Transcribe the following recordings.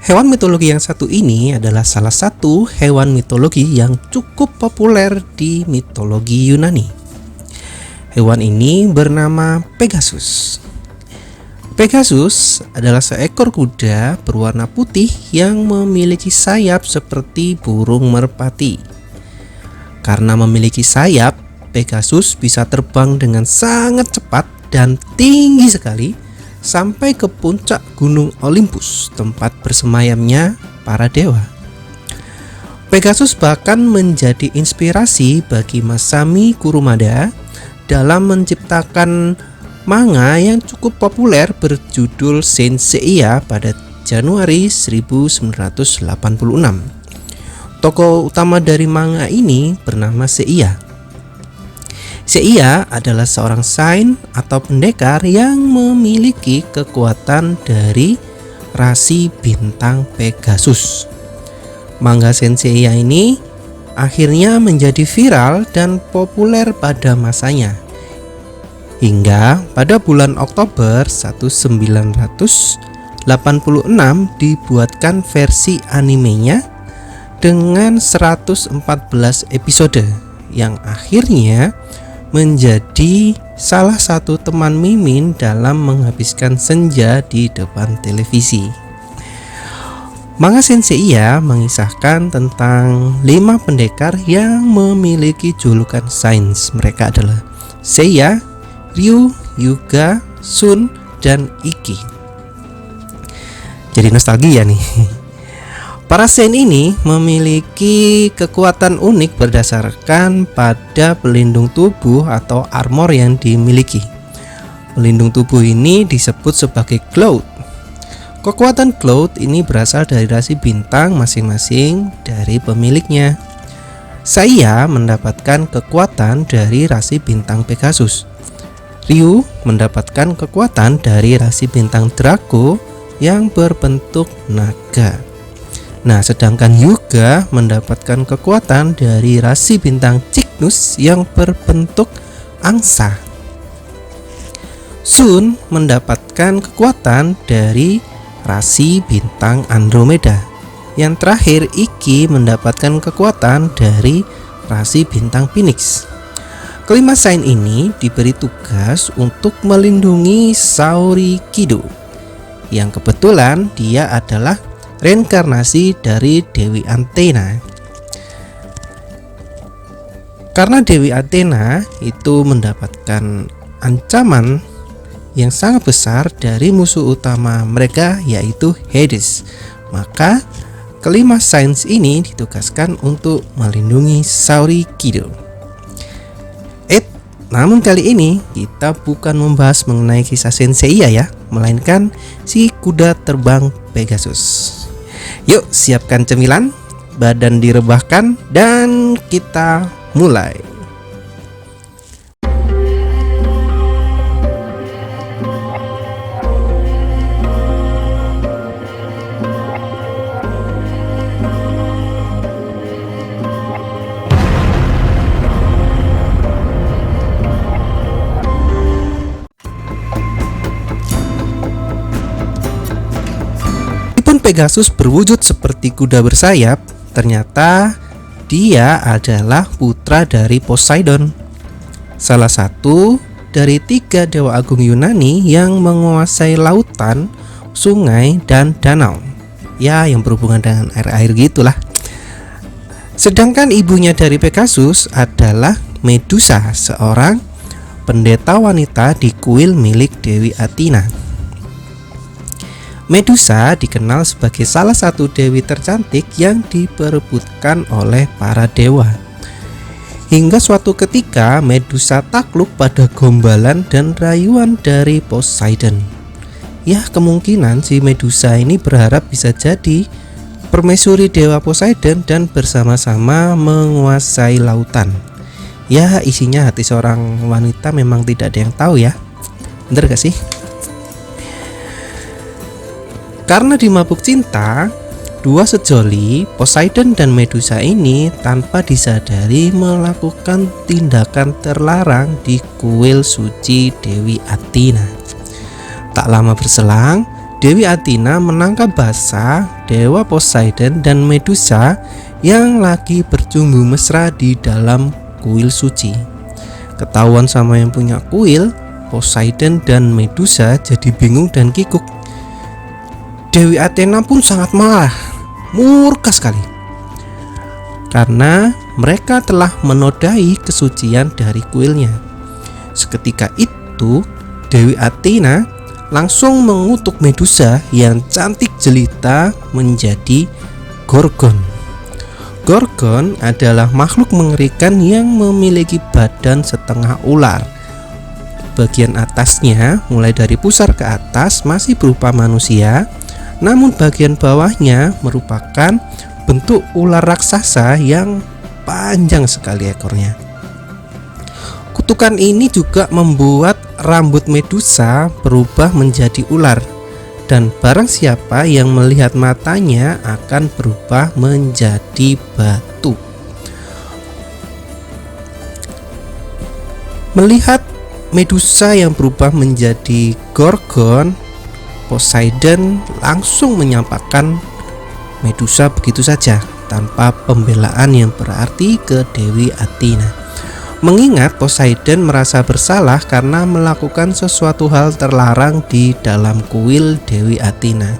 Hewan mitologi yang satu ini adalah salah satu hewan mitologi yang cukup populer di mitologi Yunani. Hewan ini bernama Pegasus. Pegasus adalah seekor kuda berwarna putih yang memiliki sayap seperti burung merpati. Karena memiliki sayap, Pegasus bisa terbang dengan sangat cepat dan tinggi sekali sampai ke puncak Gunung Olympus, tempat bersemayamnya para dewa. Pegasus bahkan menjadi inspirasi bagi Masami Kurumada dalam menciptakan manga yang cukup populer berjudul Saint Seiya pada Januari 1986. Tokoh utama dari manga ini bernama Seiya. Seiya adalah seorang saint atau pendekar yang memiliki kekuatan dari rasi bintang Pegasus. Manga Saint Seiya ini akhirnya menjadi viral dan populer pada masanya. Hingga pada bulan Oktober 1986 dibuatkan versi animenya dengan 114 episode yang akhirnya menjadi salah satu teman Mimin dalam menghabiskan senja di depan televisi. Manga Saint Seiya mengisahkan tentang 5 pendekar yang memiliki julukan sains. Mereka adalah Seiya, Ryu, Hyuga, Shun, dan Ikki. Jadi nostalgia nih. Para saint ini memiliki kekuatan unik berdasarkan pada pelindung tubuh atau armor yang dimiliki. Pelindung tubuh ini disebut sebagai cloud. Kekuatan cloud ini berasal dari rasi bintang masing-masing dari pemiliknya. Seiya mendapatkan kekuatan dari rasi bintang Pegasus. Ryu mendapatkan kekuatan dari rasi bintang Draco yang berbentuk naga. Nah, sedangkan Hyuga mendapatkan kekuatan dari rasi bintang Cygnus yang berbentuk angsa. Shun mendapatkan kekuatan dari rasi bintang Andromeda. Yang terakhir, Ikki mendapatkan kekuatan dari rasi bintang Phoenix. Kelima saint ini diberi tugas untuk melindungi Saori Kido, yang kebetulan dia adalah reinkarnasi dari Dewi Athena. Karena Dewi Athena itu mendapatkan ancaman yang sangat besar dari musuh utama mereka, yaitu Hades, maka kelima sains ini ditugaskan untuk melindungi Saori Kido. Namun kali ini kita bukan membahas mengenai kisah Saint Seiya ya, melainkan si kuda terbang Pegasus. Yuk, siapkan cemilan, badan direbahkan, dan kita mulai. Pegasus berwujud seperti kuda bersayap, ternyata dia adalah putra dari Poseidon, salah satu dari 3 dewa agung Yunani yang menguasai lautan, sungai, dan danau. Ya, yang berhubungan dengan air-air gitulah. Sedangkan ibunya dari Pegasus adalah Medusa, seorang pendeta wanita di kuil milik Dewi Athena. Medusa dikenal sebagai salah satu dewi tercantik yang diperebutkan oleh para dewa. Hingga suatu ketika Medusa takluk pada gombalan dan rayuan dari Poseidon. Ya, kemungkinan si Medusa ini berharap bisa jadi permaisuri dewa Poseidon dan bersama-sama menguasai lautan. Ya, isinya hati seorang wanita memang tidak ada yang tahu ya. Bener gak sih? Karena dimabuk cinta, dua sejoli, Poseidon dan Medusa ini tanpa disadari melakukan tindakan terlarang di kuil suci Dewi Athena. Tak lama berselang, Dewi Athena menangkap basa dewa Poseidon dan Medusa yang lagi bercumbu mesra di dalam kuil suci. Ketahuan sama yang punya kuil, Poseidon dan Medusa jadi bingung dan kikuk. Dewi Athena pun sangat marah, murka sekali, karena mereka telah menodai kesucian dari kuilnya. Seketika itu Dewi Athena langsung mengutuk Medusa yang cantik jelita menjadi Gorgon. Gorgon adalah makhluk mengerikan yang memiliki badan setengah ular. Bagian atasnya mulai dari pusar ke atas masih berupa manusia, namun bagian bawahnya merupakan bentuk ular raksasa yang panjang sekali ekornya. Kutukan ini juga membuat rambut Medusa berubah menjadi ular, dan barang siapa yang melihat matanya akan berubah menjadi batu. Melihat Medusa yang berubah menjadi Gorgon, Poseidon langsung menyampaikan Medusa begitu saja tanpa pembelaan yang berarti ke Dewi Athena. Mengingat Poseidon merasa bersalah karena melakukan sesuatu hal terlarang di dalam kuil Dewi Athena.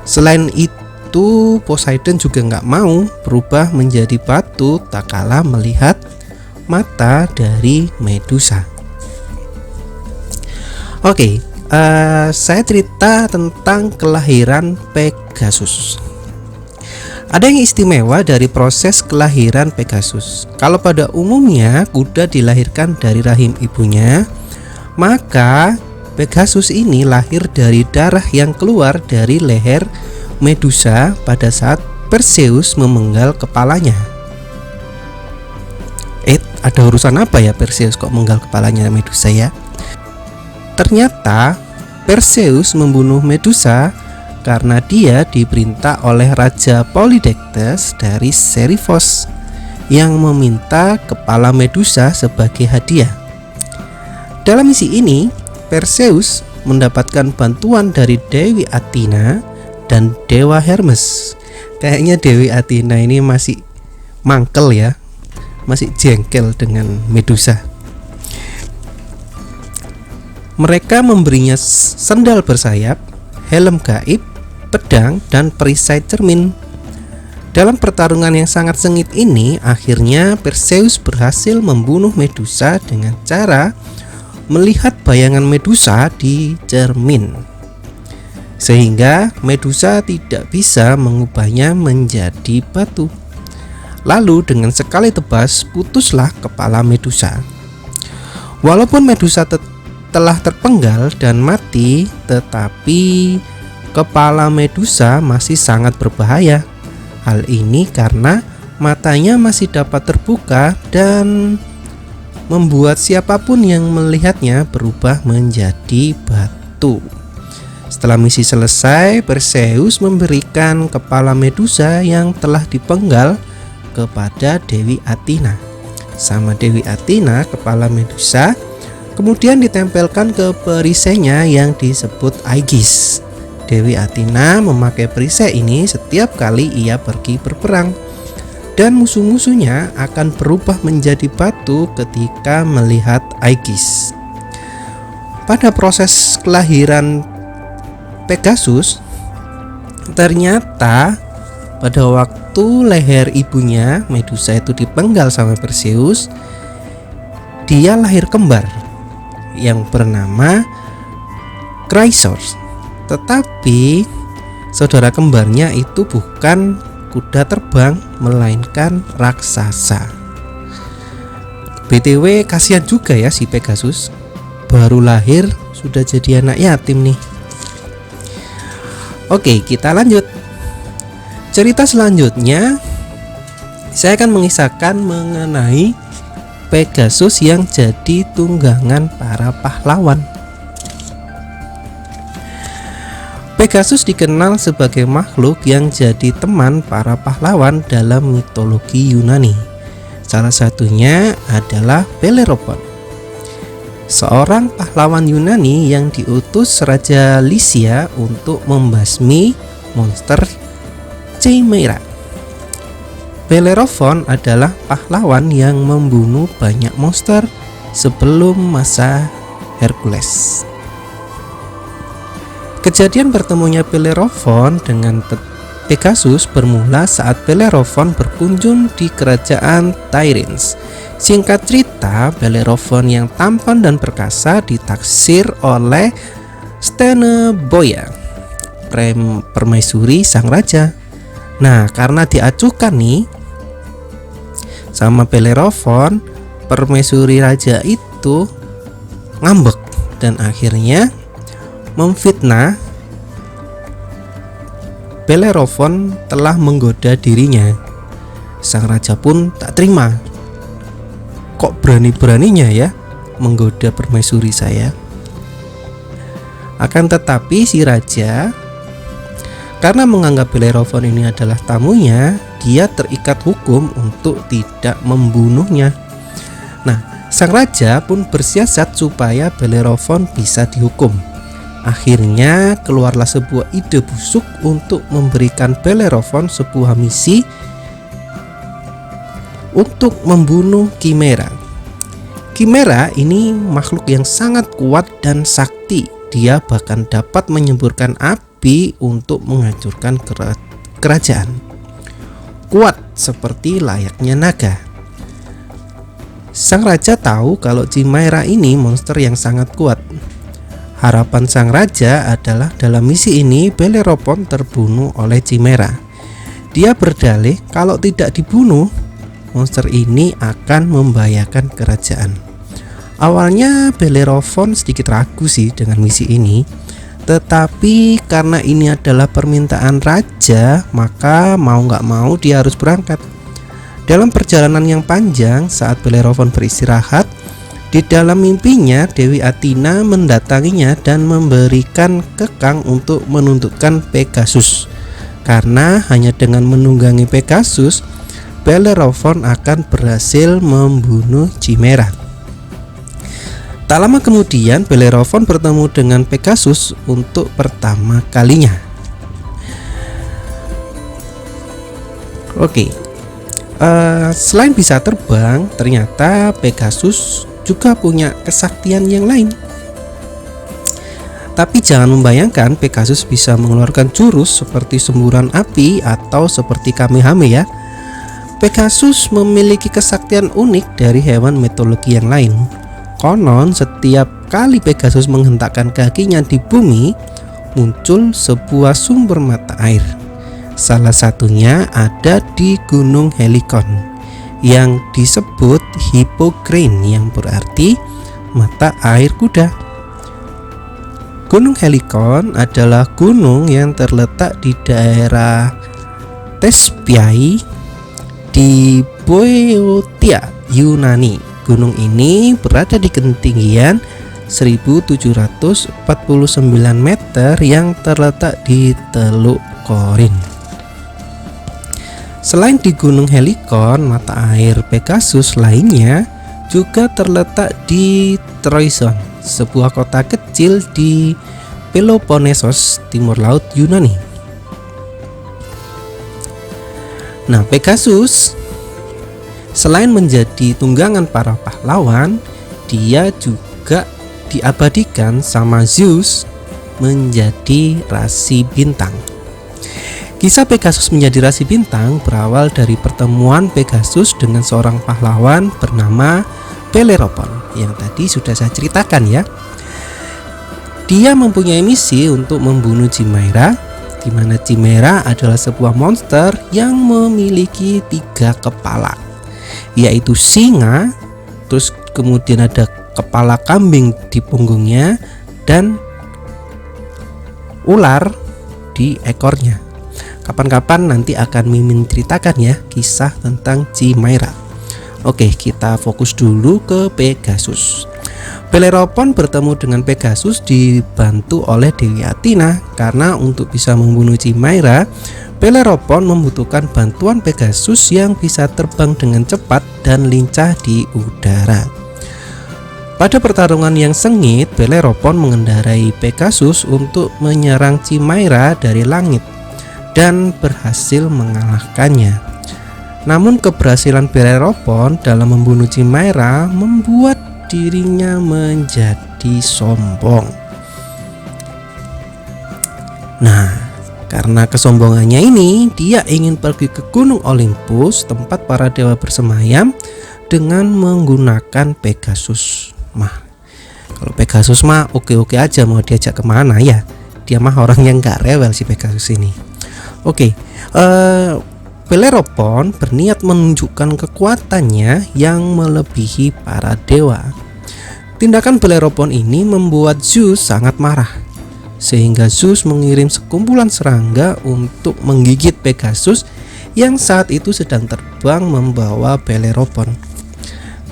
Selain itu, Poseidon juga nggak mau berubah menjadi batu tak kala melihat mata dari Medusa. Oke, saya cerita tentang kelahiran Pegasus. Ada yang istimewa dari proses kelahiran Pegasus. Kalau pada umumnya kuda dilahirkan dari rahim ibunya, maka Pegasus ini lahir dari darah yang keluar dari leher Medusa pada saat Perseus memenggal kepalanya. Ada urusan apa ya Perseus kok menggal kepalanya Medusa ya? Ternyata Perseus membunuh Medusa karena dia diperintah oleh Raja Polydectes dari Seriphos yang meminta kepala Medusa sebagai hadiah. Dalam misi ini, Perseus mendapatkan bantuan dari Dewi Athena dan Dewa Hermes. Kayaknya Dewi Athena ini masih mangkel ya, masih jengkel dengan Medusa. Mereka memberinya sandal bersayap, helm gaib, pedang, dan perisai cermin. Dalam pertarungan yang sangat sengit ini, akhirnya Perseus berhasil membunuh Medusa dengan cara melihat bayangan Medusa di cermin, sehingga Medusa tidak bisa mengubahnya menjadi batu. Lalu dengan sekali tebas putuslah kepala Medusa. Walaupun Medusa telah terpenggal dan mati, tetapi kepala Medusa masih sangat berbahaya. Hal ini karena matanya masih dapat terbuka dan membuat siapapun yang melihatnya berubah menjadi batu. Setelah misi selesai, Perseus memberikan kepala Medusa yang telah dipenggal kepada Dewi Athena. Sama Dewi Athena, kepala Medusa kemudian ditempelkan ke perisainya yang disebut Aegis. Dewi Athena memakai perisai ini setiap kali ia pergi berperang, dan musuh-musuhnya akan berubah menjadi batu ketika melihat Aegis. Pada proses kelahiran Pegasus, ternyata pada waktu leher ibunya Medusa itu dipenggal sama Perseus, dia lahir kembar yang bernama Chrysos. Tetapi saudara kembarnya itu bukan kuda terbang, melainkan raksasa. BTW kasihan juga ya si Pegasus, baru lahir sudah jadi anak yatim nih. Oke, kita lanjut. Cerita selanjutnya saya akan mengisahkan mengenai Pegasus yang jadi tunggangan para pahlawan. Pegasus dikenal sebagai makhluk yang jadi teman para pahlawan dalam mitologi Yunani. Salah satunya adalah Bellerophon. seorang pahlawan Yunani yang diutus Raja Lycia untuk membasmi monster Chimera. Bellerophon adalah pahlawan yang membunuh banyak monster sebelum masa Hercules. Kejadian bertemunya Bellerophon dengan Pegasus bermula saat Bellerophon berkunjung di kerajaan Tiryns. Singkat cerita, Bellerophon yang tampan dan perkasa ditaksir oleh Stheneboia, permaisuri sang raja. Nah, karena diacuhkan nih sama Bellerophon, permaisuri raja itu ngambek dan akhirnya memfitnah Bellerophon telah menggoda dirinya. Sang raja pun tak terima. Kok berani-beraninya ya menggoda permaisuri saya? Akan tetapi si raja, karena menganggap Bellerophon ini adalah tamunya, dia terikat hukum untuk tidak membunuhnya. Nah, sang raja pun bersiasat supaya Bellerophon bisa dihukum. Akhirnya keluarlah sebuah ide busuk untuk memberikan Bellerophon sebuah misi untuk membunuh Chimera. Chimera ini makhluk yang sangat kuat dan sakti. Dia bahkan dapat menyemburkan api untuk menghancurkan kerajaan. Kuat seperti layaknya naga. Sang raja tahu kalau Chimera ini monster yang sangat kuat. Harapan sang raja adalah dalam misi ini Bellerophon terbunuh oleh Chimera. Dia berdalih kalau tidak dibunuh, monster ini akan membahayakan kerajaan. Awalnya Bellerophon sedikit ragu sih dengan misi ini, tetapi karena ini adalah permintaan raja, maka mau nggak mau dia harus berangkat. Dalam perjalanan yang panjang, saat Bellerophon beristirahat, di dalam mimpinya Dewi Athena mendatanginya dan memberikan kekang untuk menundukkan Pegasus. Karena hanya dengan menunggangi Pegasus, Bellerophon akan berhasil membunuh Chimera. Tak lama kemudian Bellerophon bertemu dengan Pegasus untuk pertama kalinya. Selain bisa terbang, ternyata Pegasus juga punya kesaktian yang lain. Tapi jangan membayangkan Pegasus bisa mengeluarkan jurus seperti semburan api atau seperti Kamehameha. Pegasus memiliki kesaktian unik dari hewan mitologi yang lain. Konon setiap kali Pegasus menghentakkan kakinya di bumi, muncul sebuah sumber mata air. Salah satunya ada di Gunung Helicon yang disebut Hippocrene, yang berarti mata air kuda. Gunung Helicon adalah gunung yang terletak di daerah Thespiae di Boeotia, Yunani. Gunung ini berada di ketinggian 1749 meter yang terletak di Teluk Korin. Selain di Gunung Helicon, mata air Pegasus lainnya juga terletak di Troison, sebuah kota kecil di Peloponnesos, timur laut Yunani. Nah, Pegasus selain menjadi tunggangan para pahlawan, dia juga diabadikan sama Zeus menjadi rasi bintang. Kisah Pegasus menjadi rasi bintang berawal dari pertemuan Pegasus dengan seorang pahlawan bernama Bellerophon yang tadi sudah saya ceritakan ya. Dia mempunyai misi untuk membunuh Chimera, di mana Chimera adalah sebuah monster yang memiliki 3 kepala, yaitu singa, terus kemudian ada kepala kambing di punggungnya dan ular di ekornya. Kapan-kapan nanti akan Mimin ceritakan ya kisah tentang Chimera. Oke, kita fokus dulu ke Pegasus. Bellerophon bertemu dengan Pegasus dibantu oleh Dewi Athena karena untuk bisa membunuh Chimera, Bellerophon membutuhkan bantuan Pegasus yang bisa terbang dengan cepat dan lincah di udara. Pada pertarungan yang sengit, Bellerophon mengendarai Pegasus untuk menyerang Chimaira dari langit dan berhasil mengalahkannya. Namun keberhasilan Bellerophon dalam membunuh Chimaira membuat dirinya menjadi sombong. Nah, karena kesombongannya ini, dia ingin pergi ke Gunung Olympus, tempat para dewa bersemayam, dengan menggunakan Pegasus. Kalau Pegasus mah oke-oke aja, mau diajak kemana ya? Dia mah orang yang gak rewel si Pegasus ini. Bellerophon berniat menunjukkan kekuatannya yang melebihi para dewa. Tindakan Bellerophon ini membuat Zeus sangat marah, sehingga Zeus mengirim sekumpulan serangga untuk menggigit Pegasus yang saat itu sedang terbang membawa Bellerophon.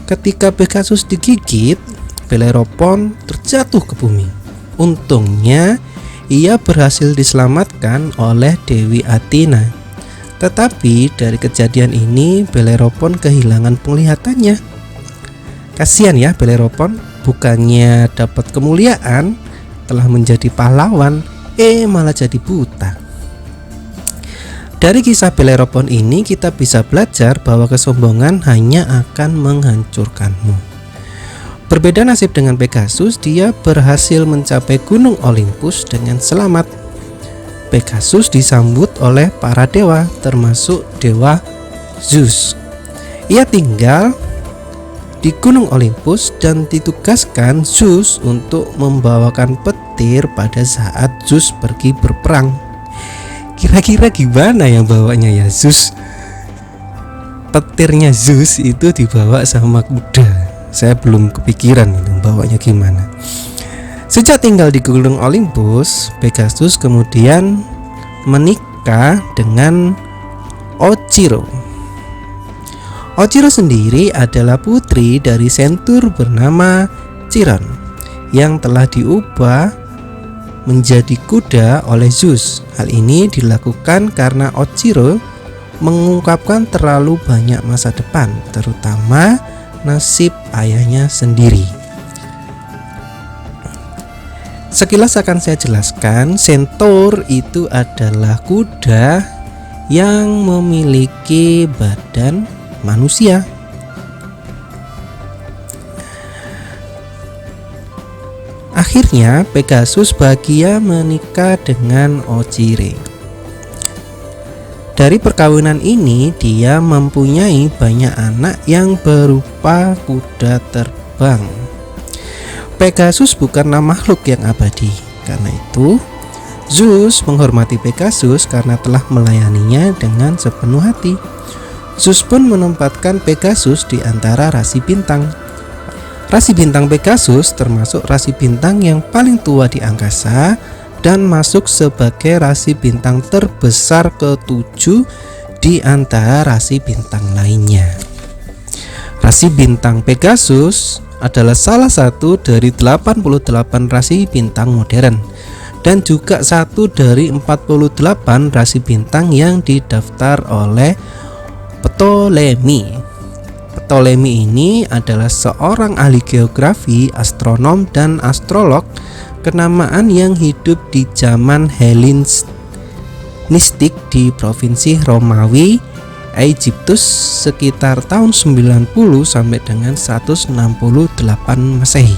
Ketika Pegasus digigit, Bellerophon terjatuh ke bumi. Untungnya ia berhasil diselamatkan oleh Dewi Athena. Tetapi dari kejadian ini Bellerophon kehilangan penglihatannya. Kasihan ya Bellerophon, bukannya dapat kemuliaan, telah menjadi pahlawan, malah jadi buta. Dari kisah Bellerophon ini kita bisa belajar bahwa kesombongan hanya akan menghancurkanmu. Berbeda nasib dengan Pegasus, dia berhasil mencapai Gunung Olympus dengan selamat. Pegasus disambut oleh para dewa, termasuk dewa Zeus. Ia tinggal di Gunung Olympus dan ditugaskan Zeus untuk membawakan petir pada saat Zeus pergi berperang. Kira-kira gimana yang bawanya ya Zeus? Petirnya Zeus itu dibawa sama kuda. Saya belum kepikiran itu bawanya gimana. Sejak tinggal di Gunung Olympus, Pegasus kemudian menikah dengan Ogyro. Ogyro sendiri adalah putri dari sentur bernama Chiron yang telah diubah menjadi kuda oleh Zeus. Hal ini dilakukan karena Ogyro mengungkapkan terlalu banyak masa depan, terutama nasib ayahnya sendiri. Sekilas akan saya jelaskan, Centaur itu adalah kuda yang memiliki badan manusia. Akhirnya Pegasus bahagia menikah dengan Ogyro. Dari perkawinan ini dia mempunyai banyak anak yang berupa kuda terbang. Pegasus bukanlah makhluk yang abadi. Karena itu Zeus menghormati Pegasus karena telah melayaninya dengan sepenuh hati. Zeus pun menempatkan Pegasus di antara rasi bintang. Rasi bintang Pegasus termasuk rasi bintang yang paling tua di angkasa dan masuk sebagai rasi bintang terbesar ke-7 di antara rasi bintang lainnya. Rasi bintang Pegasus adalah salah satu dari 88 rasi bintang modern dan juga satu dari 48 rasi bintang yang didaftar oleh Ptolemy. Ptolemy ini adalah seorang ahli geografi, astronom, dan astrolog kenamaan yang hidup di zaman Helenistik di provinsi Romawi, Aegyptus sekitar tahun 90 sampai dengan 168 Masehi.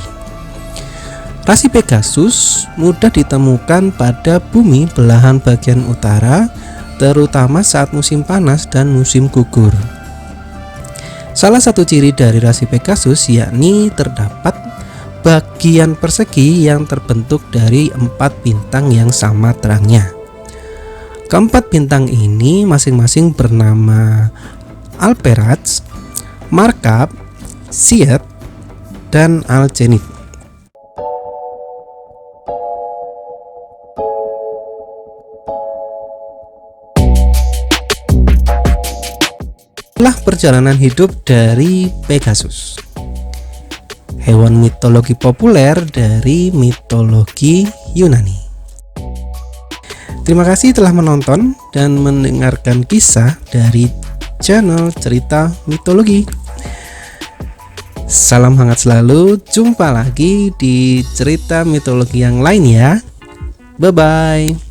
Rasi Pegasus mudah ditemukan pada bumi belahan bagian utara, terutama saat musim panas dan musim gugur. Salah satu ciri dari rasi Pegasus yakni terdapat bagian persegi yang terbentuk dari 4 bintang yang sama terangnya. Keempat bintang ini masing-masing bernama Alperac, Markab, Siet, dan Algenit. Itulah perjalanan hidup dari Pegasus, hewan mitologi populer dari mitologi Yunani. Terima kasih telah menonton dan mendengarkan kisah dari channel Cerita Mitologi. Salam hangat selalu, jumpa lagi di cerita mitologi yang lain ya. Bye bye.